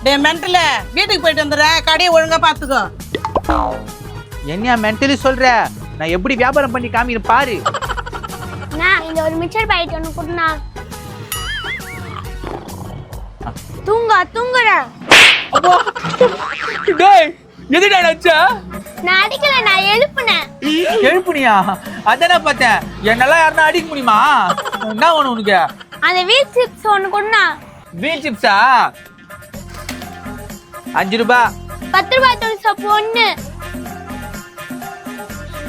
டேய் மென்டல வீட்டுக்கு போயிட்டு வந்துடுறேன், கடையை ஒழுங்கா பாத்துக்கோ. என்னையா மென்டலி சொல்ற? நான் எப்படி வியாபாரம் பண்ணி காமிக்கிறேன் பாரு. நான் இந்த ஒரு மிச்சர் பாக்கெட் ஒன்று கொடுண்ணா. தூங்குற. டேய் எதுடா அடிச்சா? நான் அடிக்கல, நான் எழுப்புனேன். எழுப்புனியா? அதானே பார்த்தேன். என்னெல்லாம் யாருன்னா அடிக்க முடியுமா? என்ன வேணும் உனக்கு? அந்த வீல் சிப்ஸ் ஒன்று கொடுண்ணா. வீல் சிப்ஸா? 5 ரூபாய். 10 ரூபாய் துணி சோப்பு ஒன்று.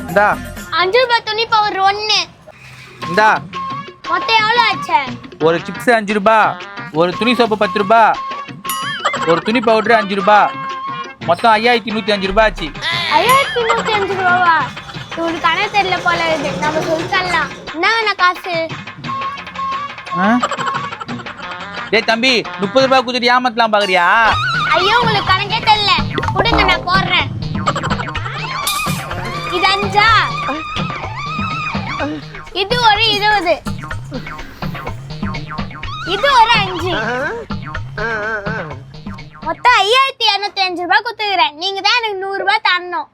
இந்தா. 5 ரூபாய் துணி பவுடர் ஒன்று. இந்தா. மொத்தம் எவ்வளோ ஆச்சு? ஒரு சிப்ஸ் 5 ரூபாய், ஒரு துணி சோப்பு 10 ரூபாய், ஒரு துணி பவுடர் 5 ரூபாய், மொத்தம் 5105 ரூபாய் ஆச்சு. 5105 ரூபாவா? உங்களுக்கு கணக்கு தெரியல போல இருக்கு. நம்ம சொல்லிக்கலாம். என்ன காசு? டேய் தம்பி, 30 ரூபாய் குடுத்துட்டு ஏமாத்தலாம் பாக்குறியா? ஐயோ உங்களுக்கு கணக்கே தெரியல. கொடுங்க நான் போடுறேன். இது 5. இது ஒரு 20. இது ஒரு 5. மொத்தம் 5205 ரூபாய் கொடுத்துக்கிறேன். நீங்க தான் எனக்கு 100 ரூபாய் தரணும்.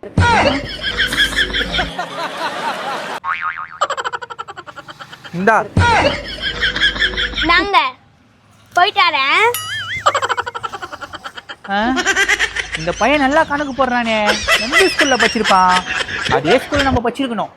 இந்தா. நாங்க போயிட்டாரேன். இந்த பையன் நல்லா கணக்கு போடுறானே. எந்த ஸ்கூல்ல படிச்சிருப்பான்? அதே ஸ்கூல்ல நம்ம படிச்சிருக்கணும்.